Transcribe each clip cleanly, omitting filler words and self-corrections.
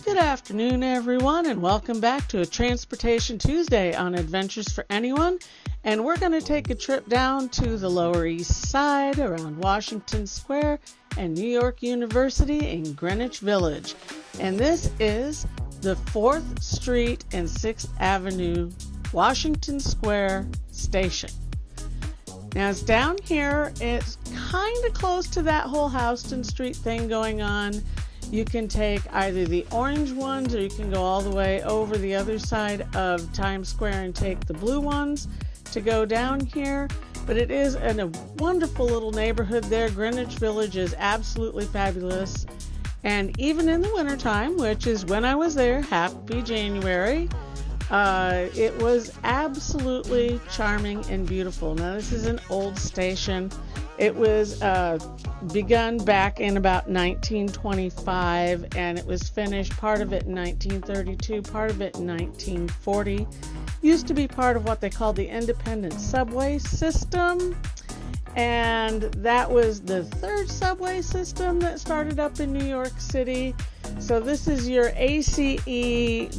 Good afternoon, everyone, and welcome back to a Transportation Tuesday on Adventures for Anyone. And we're going to take a trip down to the Lower East Side around Washington Square and New York University in Greenwich Village. And this is the 4th Street and 6th Avenue Washington Square station. Now it's down here, it's kind of close to that whole Houston Street thing going on. You can take either the orange ones or you can go all the way over the other side of Times Square and take the blue ones to go down here. But it is in a wonderful little neighborhood there. Greenwich Village is absolutely fabulous. And even in the wintertime, which is when I was there, happy January, it was absolutely charming and beautiful. Now this is an old station. It was begun back in about 1925, and it was finished, part of it in 1932, part of it in 1940. Used to be part of what they called the independent subway system, and that was the third subway system that started up in New York City. So this is your ACE,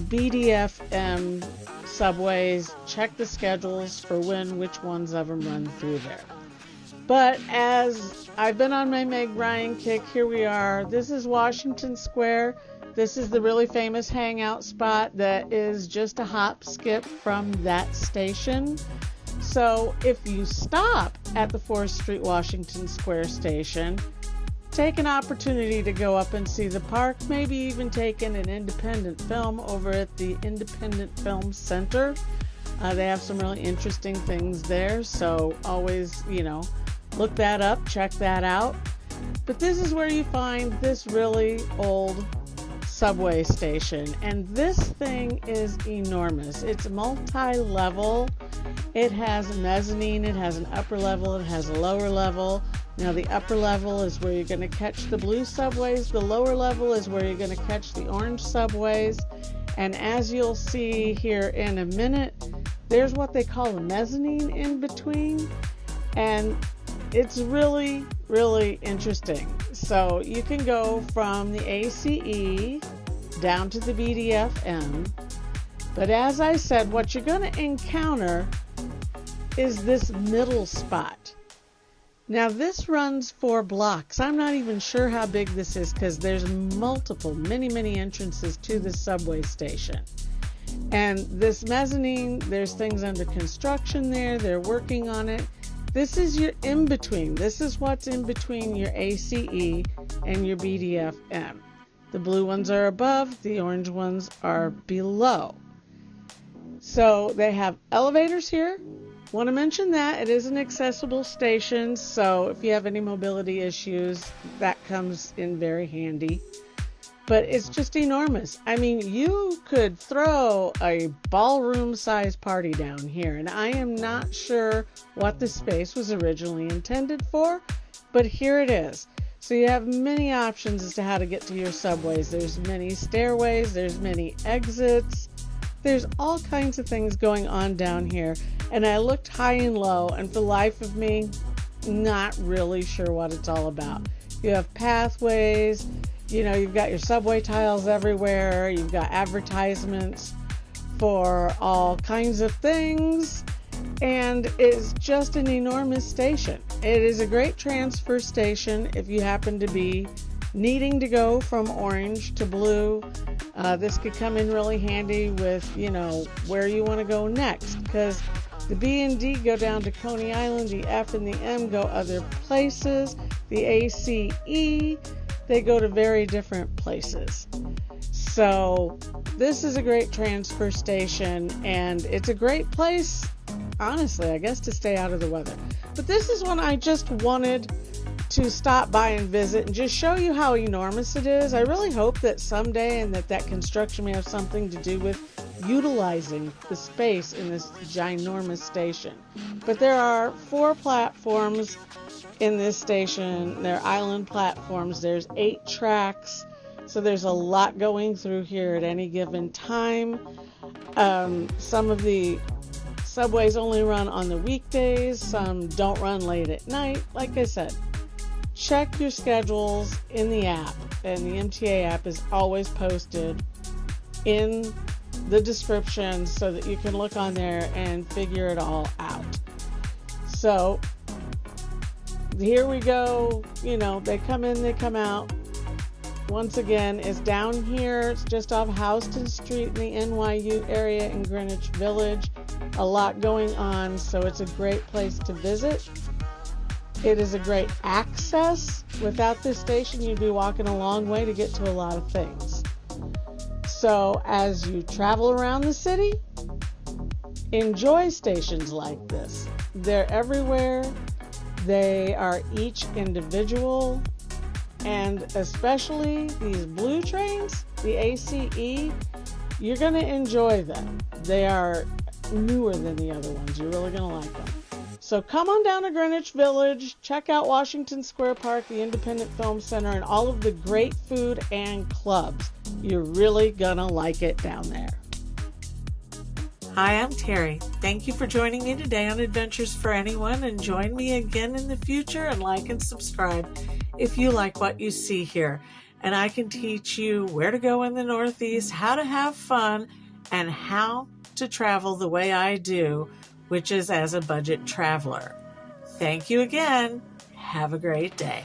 BDFM subways. Check the schedules for which ones of them run through there. But as I've been on my Meg Ryan kick, here we are. This is Washington Square. This is the really famous hangout spot that is just a hop skip from that station. So if you stop at the 4th Street Washington Square station, take an opportunity to go up and see the park, maybe even take in an independent film over at the Independent Film Center. They have some really interesting things there, so always, look that up, check that out. But this is where you find this really old subway station, and this thing is enormous. It's multi-level. It has a mezzanine, it has an upper level, it has a lower level. Now the upper level is where you're going to catch the blue subways. The lower level is where you're going to catch the orange subways. And as you'll see here in a minute, there's what they call a mezzanine in between. And it's really, really interesting. So you can go from the ACE down to the BDFM. But as I said, what you're going to encounter is this middle spot. Now this runs 4 blocks. I'm not even sure how big this is because there's many entrances to the subway station. And this mezzanine, there's things under construction there. They're working on it. This is your in-between. This is what's in between your ACE and your BDFM. The blue ones are above, the orange ones are below. So they have elevators here. Want to mention that it is an accessible station, so if you have any mobility issues, that comes in very handy. But it's just enormous. I mean, you could throw a ballroom-sized party down here, and I am not sure what the space was originally intended for, but here it is. So you have many options as to how to get to your subways. There's many stairways, there's many exits. There's all kinds of things going on down here, and I looked high and low, and for the life of me, not really sure what it's all about. You have pathways, you've got your subway tiles everywhere, you've got advertisements for all kinds of things, and it's just an enormous station. It is a great transfer station if you happen to be needing to go from orange to blue. This could come in really handy with, where you want to go next, because the B and D go down to Coney Island, the F and the M go other places, the ACE, they go to very different places. So this is a great transfer station, and it's a great place, honestly, I guess, to stay out of the weather. But this is one I just wanted to stop by and visit and just show you how enormous it is. I really hope that someday and that construction may have something to do with utilizing the space in this ginormous station. But there are 4 platforms in this station. They're island platforms. There's 8 tracks. So there's a lot going through here at any given time. Some of the subways only run on the weekdays. Some don't run late at night. Like I said, check your schedules in the app, and the MTA app is always posted in the description so that you can look on there and figure it all out. So here we go. They come in, they come out. Once again, it's down here. It's just off Houston Street in the NYU area in Greenwich Village. A lot going on, so it's a great place to visit. It is a great access. Without this station, you'd be walking a long way to get to a lot of things. So as you travel around the city, enjoy stations like this. They're everywhere. They are each individual, and especially these blue trains, the ACE, you're going to enjoy them. They are newer than the other ones. You're really going to like them. So come on down to Greenwich Village, check out Washington Square Park, the Independent Film Center, and all of the great food and clubs. You're really going to like it down there. Hi, I'm Terry. Thank you for joining me today on Adventures for Anyone, and join me again in the future, and like and subscribe if you like what you see here. And I can teach you where to go in the Northeast, how to have fun, and how to travel the way I do, which is as a budget traveler. Thank you again. Have a great day.